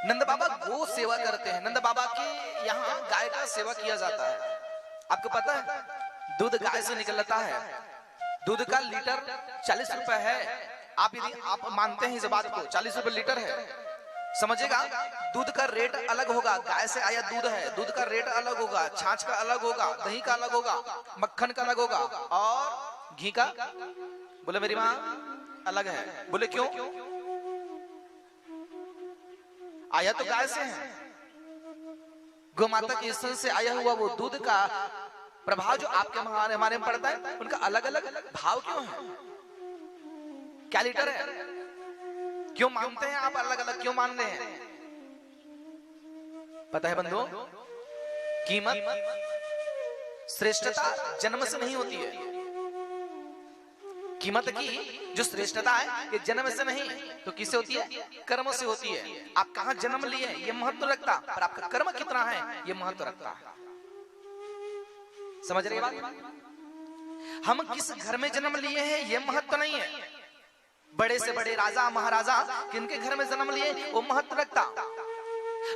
नंद बाबा गो सेवा करते हैं। नंद बाबा के यहाँ गाय का सेवा किया जाता है। आपको पता है दूध गाय से निकलता है, दूध का लीटर 40 रुपए है। आप यदि आप मानते हैं इस बात को, 40 रुपए लीटर है, समझेगा दूध का रेट अलग होगा। गाय से आया दूध है, दूध का रेट अलग होगा, छाछ का अलग होगा, दही का अलग होगा, मक्खन का अलग होगा, और घी का, बोले मेरी माँ, अलग है। बोले क्यों? आया तो गाय से है, गौ माता के स्तन से आया हुआ वो दूध का प्रभाव जो आपके हमारे में पड़ता है, उनका अलग अलग भाव क्यों है? क्या लीटर है? क्यों मानते हैं आप अलग अलग, क्यों मान रहे हैं? पता है बंधुओं, कीमत, श्रेष्ठता जन्म से नहीं होती है। कीमत की जो श्रेष्ठता है ये जन्म से नहीं, तो किससे होती है? कर्म से होती है। आप कहां जन्म लिए ये महत्व रखता, पर आपका कर्म कितना है ये महत्व रखता है। समझ रहे बात? हम किस घर में जन्म लिए हैं ये महत्व नहीं है। बड़े से बड़े राजा महाराजा किनके घर में जन्म लिए वो महत्व रखता।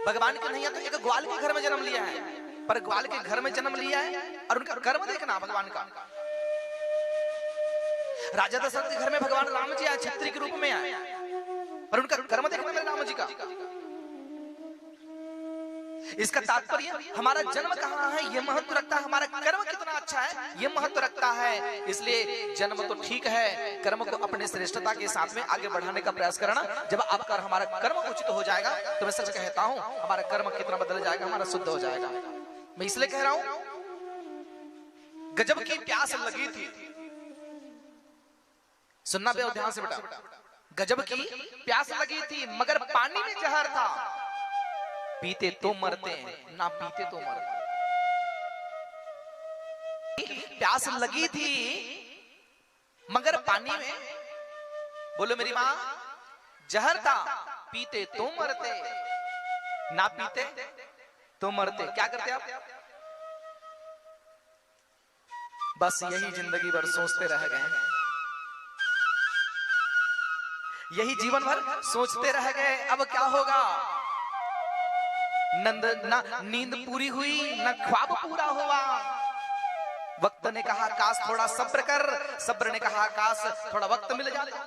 भगवान के नहीं है तो एक ग्वाल के घर में जन्म लिया है, पर ग्वाल के घर में जन्म लिया है और उनका कर्म देखना भगवान का। राजा दशरथ के घर में भगवान राम जी आए, छत्री के रूप में आए, और उनका कर्म देखना मेरे राम जी का। इसका तात्पर्य हमारा जन्म कहाँ है ये महत्व रखता है, हमारा कर्म कितना अच्छा है ये महत्व रखता है। इसलिए जन्म तो ठीक है, कर्म को अपने श्रेष्ठता के साथ में आगे बढ़ाने का प्रयास करना। जब आपका हमारा कर्म उचित हो जाएगा तो मैं सच कहता हूं हमारा कर्म कितना बदल जाएगा, हमारा शुद्ध हो जाएगा। मैं इसलिए कह रहा हूं, गजब की प्यास लगी थी, सुनना बे ध्यान से बेटा। गजब की प्यास लगी थी मगर पानी में जहर था, पीते तो मरते ना पीते तो मरते। प्यास लगी थी मगर पानी में, बोलो मेरी मां, जहर था, पीते तो मरते ना पीते तो मरते। क्या करते आप? बस यही जिंदगी भर सोचते रह गए, यही जीवन भर सोचते रह गए अब क्या होगा। ना नींद पूरी हुई ना ख्वाब पूरा हुआ। वक्त ने कहा काश थोड़ा सब्र कर, सब्र ने कहा काश थोड़ा वक्त मिल जाता।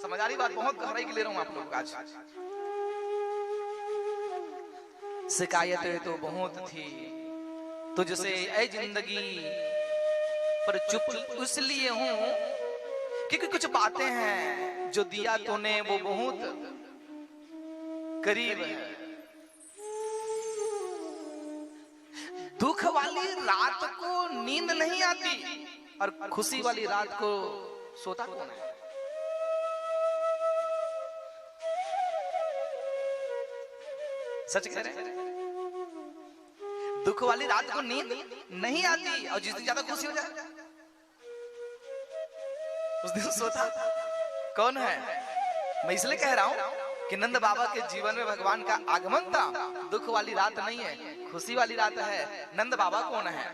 समझ आ रही बात? बहुत गहराई के ले रहा हूं आप लोगों को आज। शिकायतें तो बहुत थी तुझसे ऐ जिंदगी, पर चुप इसलिए हूं क्योंकि कुछ बातें हैं जो दिया तूने वो बहुत करीब है। दुख वाली रात को नींद नहीं आती और खुशी वाली रात को सोता कौन है? सच कह रहे हैं, दुख वाली रात को नींद नहीं आती और जिस दिन ज्यादा खुशी हो जाए उस दिन सोता कौन है? मैं इसलिए कह रहा हूं कि नंद बाबा के जीवन में भगवान का आगमन था। दुख वाली रात नहीं है, खुशी वाली रात है। नंद बाबा कौन है?